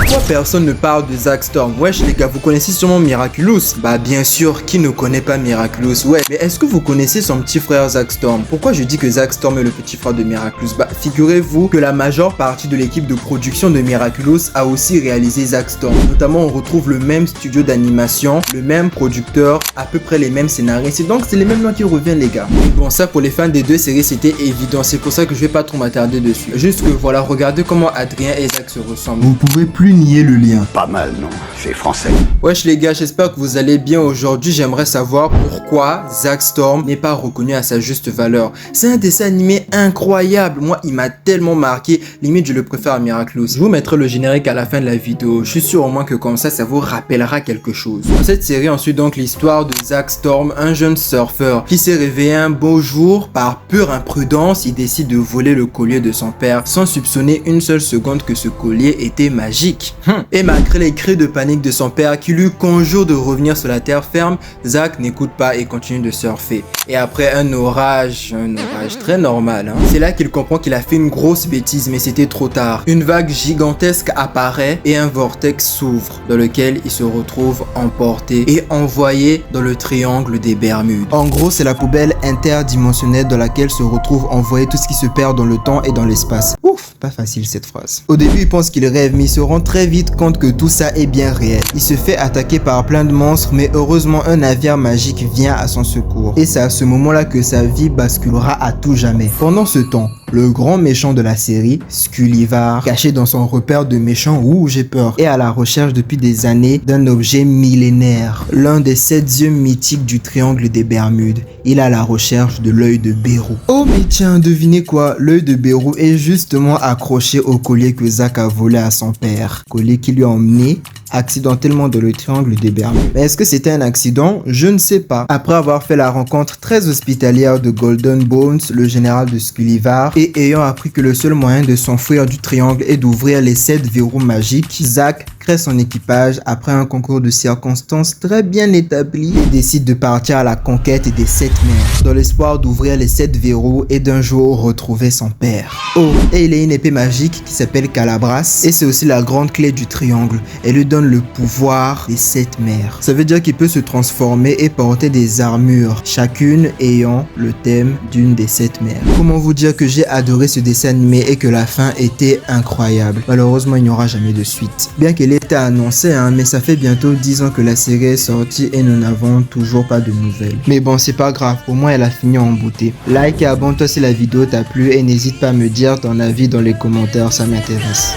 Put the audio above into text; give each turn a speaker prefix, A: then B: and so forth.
A: Pourquoi personne ne parle de Zack Storm? Wesh les gars, vous connaissez sûrement Miraculous? Bah bien sûr, qui ne connaît pas Miraculous? Ouais, mais est-ce que vous connaissez son petit frère Zack Storm? Pourquoi je dis que Zack Storm est le petit frère de Miraculous? Bah figurez-vous que la majeure partie de l'équipe de production de Miraculous a aussi réalisé Zack Storm. Notamment on retrouve le même studio d'animation, le même producteur, à peu près les mêmes scénaristes. Donc c'est les mêmes noms qui reviennent les gars. Et bon ça pour les fans des deux séries c'était évident, c'est pour ça que je vais pas trop m'attarder dessus. Juste que voilà, regardez comment Adrien et Zack se ressemblent. Vous pouvez plus nier le lien.
B: Pas mal, non? C'est français.
A: Wesh les gars, j'espère que vous allez bien. Aujourd'hui j'aimerais savoir pourquoi Zack Storm n'est pas reconnu à sa juste valeur. C'est un dessin animé incroyable, moi il m'a tellement marqué, limite je le préfère à Miraculous. Je vous mettrai le générique à la fin de la vidéo, je suis sûr au moins que comme ça vous rappellera quelque chose. Dans cette série on suit donc l'histoire de Zack Storm, un jeune surfeur qui s'est réveillé un beau jour, par pure imprudence il décide de voler le collier de son père sans soupçonner une seule seconde que ce collier était magique. Et malgré les cris de panique de son père qui lui conjure de revenir sur la terre ferme, Zack n'écoute pas et continue de surfer. Et après un orage très normal, c'est là qu'il comprend qu'il a fait une grosse bêtise, mais c'était trop tard. Une vague gigantesque apparaît et un vortex s'ouvre dans lequel il se retrouve emporté et envoyé dans le triangle des Bermudes. En gros, c'est la poubelle interdimensionnelle dans laquelle se retrouve envoyé tout ce qui se perd dans le temps et dans l'espace. Ouf, pas facile cette phrase. Au début, il pense qu'il rêve, mais il se rend très vite compte que tout ça est bien réel. Il se fait attaquer par plein de monstres, mais heureusement un navire magique vient à son secours. Et c'est à ce moment-là que sa vie basculera à tout jamais. Pendant ce temps, le grand méchant de la série, Scullyvar, caché dans son repère de méchants, j'ai peur, est à la recherche depuis des années d'un objet millénaire, l'un des 7 yeux mythiques du triangle des Bermudes. Il est à la recherche de l'œil de Bérou. Oh mais tiens, devinez quoi, l'œil de Bérou est justement accroché au collier que Zack a volé à son père, collier qui lui a emmené accidentellement dans le triangle des Bermudes. Mais est-ce que c'était un accident? Je ne sais pas. Après avoir fait la rencontre très hospitalière de Golden Bones, le général de Scullyvar, et ayant appris que le seul moyen de s'enfuir du triangle est d'ouvrir les 7 verrous magiques, Zack crée son équipage après un concours de circonstances très bien établi et décide de partir à la conquête des 7 mers, dans l'espoir d'ouvrir les 7 verrous et d'un jour retrouver son père. Oh, et il a une épée magique qui s'appelle Calabras, et c'est aussi la grande clé du triangle. Elle lui donne le pouvoir des 7 mers. Ça veut dire qu'il peut se transformer et porter des armures, chacune ayant le thème d'une des 7 mers. Comment vous dire que j'ai adoré ce dessin animé et que la fin était incroyable. Malheureusement, il n'y aura jamais de suite. Bien qu'elle était annoncée, mais ça fait bientôt 10 ans que la série est sortie et nous n'avons toujours pas de nouvelles. Mais bon, c'est pas grave, au moins elle a fini en beauté. Like et abonne-toi si la vidéo t'a plu et n'hésite pas à me dire ton avis dans les commentaires, ça m'intéresse.